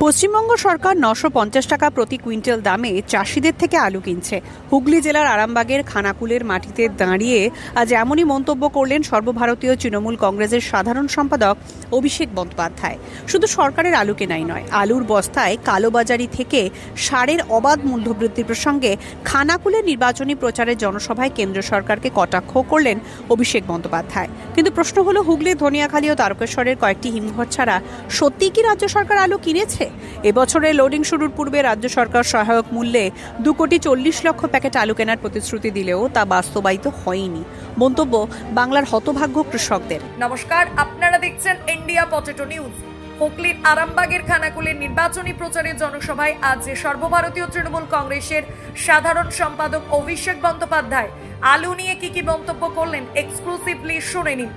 পশ্চিমবঙ্গ সরকার 950 টাকা প্রতি কুইন্টাল দামে চাষিদের থেকে আলু কিনছে। হুগলি জেলার আরামবাগের খানাকুলের মাটিতে দাঁড়িয়ে আজ এমনই মন্তব্য করলেন সর্বভারতীয় তৃণমূল কংগ্রেসের সাধারণ সম্পাদক অভিষেক বন্দ্যোপাধ্যায়। শুধু সরকারের আলু কেনাই নয়, আলুর বস্তায় কালোবাজারি থেকে সারের অবাধ মূল্যবৃদ্ধি প্রসঙ্গে খানাকুলের নির্বাচনী প্রচারের জনসভায় কেন্দ্র সরকারকে কটাক্ষ করলেন অভিষেক বন্দ্যোপাধ্যায়। কিন্তু প্রশ্ন হলো, হুগলির ধনিয়াখালী ও তারকেশ্বরের কয়েকটি হিমঘর ছাড়া সত্যিই কি রাজ্য সরকার আলু কিনেছে? এবছরের লোডিং শুরুর পূর্বে রাজ্য সরকার সহায়ক মূল্যে 2,40,00,000 প্যাকেট আলু কেনার প্রতিশ্রুতি দিলেও তা বাস্তবায়িত হয়নি। মন্তব্য বাংলার হতভাগ্য কৃষকদের। নমস্কার, আপনারা দেখছেন ইন্ডিয়া পটেটো নিউজ। হুগলির আরামবাগের খানাকুলের নির্বাচনী প্রচারের জনসভায় আজ সর্বভারতীয় তৃণমূল কংগ্রেসের সাধারণ সম্পাদক অভিষেক বন্দ্যোপাধ্যায় আলু নিয়ে কি মন্তব্য করলেন এক্সক্লুসিভলি শুনে নিন।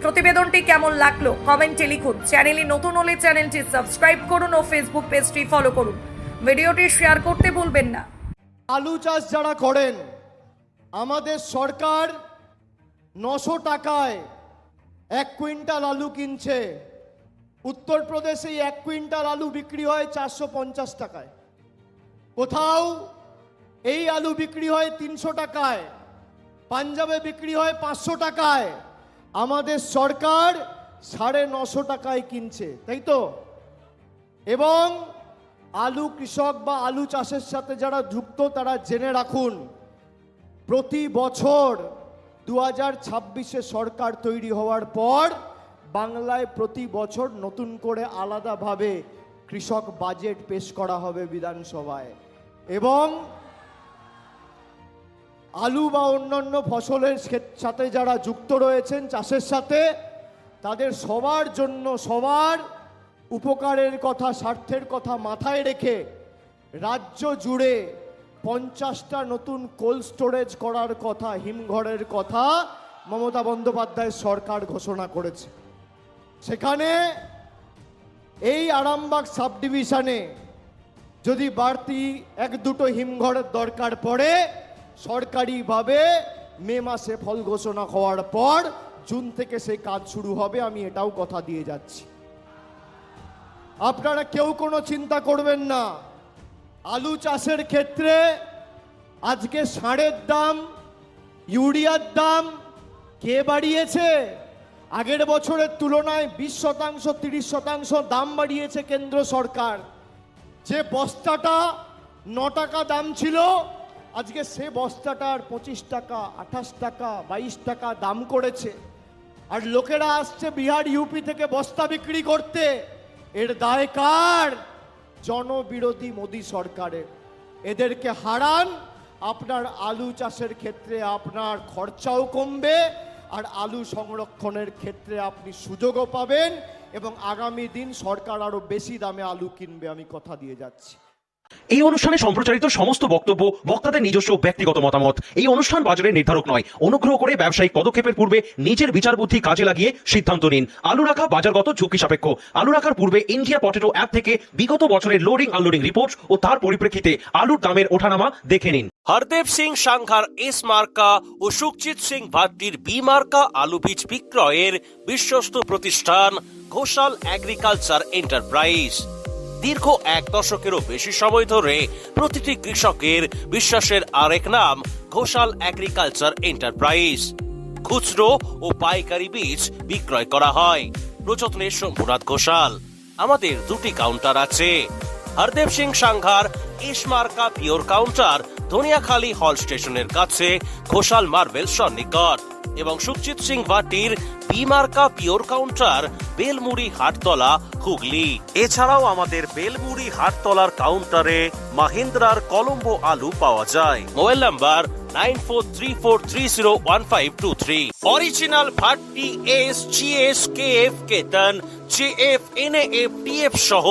প্রতিবেদনটি কেমন লাগলো কমেন্টে লিখুন। চ্যানেলে নতুন হলে চ্যানেলটি সাবস্ক্রাইব করুন ও ফেসবুক পেজটি ফলো করুন। ভিডিওটি শেয়ার করতে ভুলবেন না। আলু চাষ যারা করেন, আমাদের সরকার 900 টাকায় 1 কুইন্টাল আলু কিনছে। উত্তরপ্রদেশে 1 কুইন্টাল আলু বিক্রি হয় 450 টাকায়। কোথাও এই আলু বিক্রি হয় 300 টাকায়, পাঞ্জাবে বিক্রি হয় 500 টাকায়। আমাদের সরকার 950 টাকায় কিনছে, তাই তো? এবং আলু কৃষক বা আলু চাষের সাথে যারা যুক্ত তারা জেনে রাখুন, প্রতি বছর 2026-এ সরকার তৈরি হওয়ার পর বাংলায় প্রতি বছর নতুন করে আলাদাভাবে কৃষক বাজেট পেশ করা হবে বিধানসভায়। এবং আলু বা অন্যান্য ফসলের সাথে যারা যুক্ত রয়েছেন চাষের সাথে, তাদের সবার জন্য সবার উপকারের কথা, স্বার্থের কথা মাথায় রেখে রাজ্য জুড়ে 50টা নতুন কোল্ড স্টোরেজ করার কথা, হিমঘরের কথা মমতা বন্দ্যোপাধ্যায় সরকার ঘোষণা করেছে। সেখানে এই আরামবাগ সাব ডিভিশনে যদি বাড়তি 1-2টো হিমঘরের দরকার পড়ে, সরকারিভাবে মে মাসে ফল ঘোষণা হওয়ার পর জুন থেকে সেই কাজ শুরু হবে, আমি এটাও কথা দিয়ে যাচ্ছি। আপনারা কেউ কোনো চিন্তা করবেন না। আলু চাষের ক্ষেত্রে আজকে সারের দাম, ইউরিয়ার দাম কে বাড়িয়েছে? আগের বছরের তুলনায় 20%, 30% দাম বাড়িয়েছে কেন্দ্র সরকার। যে বস্তাটা 9 টাকা দাম ছিল, আজকে সে বস্তাটার 25 টাকা, 28 টাকা, 22 টাকা দাম করেছে। আর লোকেরা আসছে বিহার, ইউপি থেকে বস্তা বিক্রি করতে। এর দায় কার? জনবিরোধী মোদী সরকারের। এদেরকে হারান, আপনার আলু চাষের ক্ষেত্রে আপনার খরচাও কমবে, আর আলু সংরক্ষণের ক্ষেত্রে আপনি সুযোগও পাবেন, এবং আগামী দিন সরকার আরো বেশি দামে আলু কিনবে, আমি কথা দিয়ে যাচ্ছি। এই অনুষ্ঠানে সম্প্রচারিত সমস্ত বক্তব্য বক্তাদের নিজস্ব ব্যক্তিগত মতামত। এই অনুষ্ঠান বাজারের নির্ধারক নয়। অনুগ্রহ করে ব্যবসায়িক পদক্ষেপের পূর্বে নিজের বিচার বুদ্ধি কাজে লাগিয়ে সিদ্ধান্ত নিন। আলু রাখা বাজারগত ঝুঁকি সাপেক্ষ। আলু রাখার পূর্বে ইন্ডিয়া পটেটো অ্যাপ থেকে বিগত বছরের লোডিং আনলোডিং রিপোর্ট ও তার পরিপ্রেক্ষিতে আলুর দামের ওঠানামা দেখে নিন। হরদেব সিং সাংঘার এস মার্কা ও সুখজিৎ সিং ভাট্টির বি মার্কা আলু বীজ বিক্রয়ের বিশ্বস্ত প্রতিষ্ঠান ঘোষাল এগ্রিকালচার এন্টারপ্রাইজ। দীর্ঘ 1 দশকেরও বেশি সময় ধরে প্রতিটি কৃষকের বিশ্বাসের আরেক নাম ঘোষাল এগ্রিকালচার এন্টারপ্রাইজ। খুচরো ও পাইকারি বীজ বিক্রয় করা হয়। প্রযত্নে শম্ভুনাথ ঘোষাল। আমাদের 2টি কাউন্টার আছে। হরদেব সিং সাংঘার এস মার্কা পিওর কাউন্টার ধনিয়াখালী হল স্টেশনের কাছে ঘোষাল মার্বেল সন্নিকট, এবং সুখজিৎ সিং ভাটির বি মার্কা পিওর কাউন্টার বেলমুড়ি হাটতলা, হুগলি। এছাড়াও আমাদের বেলমুড়ি হাটতলার কাউন্টারে মাহিন্দ্রার কলম্বো আলু পাওয়া যায়। Mobile number 9434301523। Original Bhatti S, GS, KF, কেতন, জেএফ, এনএএফ, টিএফ সহ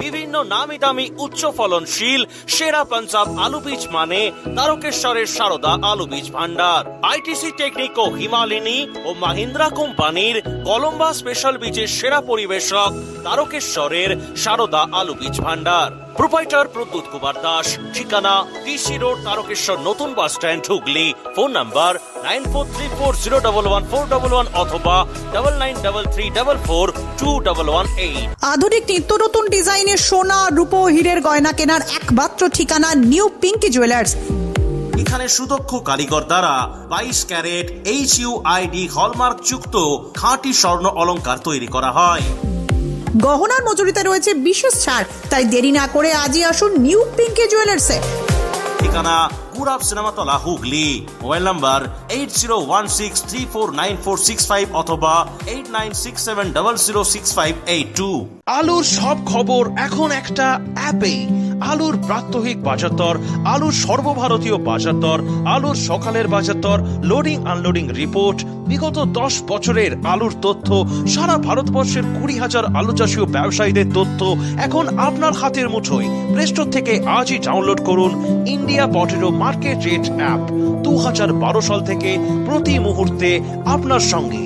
বিভিন্ন নামি দামি উচ্চ ফলনশীল সেরা পাঞ্জাব আলু বীজ মানে তারকেশ্বরের সারদা আলু বীজ ভান্ডার। আইটিসি টেকনিক ও হিমালিনী ও মাহিন্দ্রা কোম্পানির কলম্বা স্পেশাল বীজের সেরা পরিবেশক তারকেশ্বরের সারদা আলু বীজ ভান্ডার। প্রোপাইটার প্রদ্যুৎ কুমার দাস। ঠিকানা টিসি রোড, তারকেশ্বর নতুন bus stand, Hooghly. Phone number 9434011411 অথবা 9933442118। আধুনিক নিত্য নতুন ডিজাইনের সোনা রূপো হীরের গয়না কেনার একমাত্র ঠিকানা নিউ পিঙ্কি জুয়েলার্স। এখানে সুদক্ষ কারিগর দ্বারা 22 ক্যারেট HUID হলমার্ক যুক্ত খাঁটি স্বর্ণ অলংকার তৈরি করা হয়। গহনার মজুরিতে রয়েছে বিশেষ ছাড়, তাই দেরি না করে আজই আসুন নিউ পিঙ্কি জুয়েলার্সে। ঠিকানা গুরাব সিনেমাতলা, হুগলি। মোবাইল নাম্বার 8016349465 অথবা 8967006582। আলুর সব খবর এখন একটা অ্যাপে। আলুর প্রাত্যহিক বাজার দর, আলুর সর্বভারতীয় বাজার দর, আলুর সকালের বাজার দর, লোডিং আনলোডিং রিপোর্ট, বিগত 10 বছরের আলুর তথ্য, সারা ভারতবর্ষের 20,000 আলু চাষী ও ব্যবসায়ীদের তথ্য এখন আপনার হাতের মুঠোয়। প্লে স্টোর থেকে আজই ডাউনলোড করুন India potato market rate app. 2012 সাল থেকে প্রতি মুহূর্তে আপনার সঙ্গে।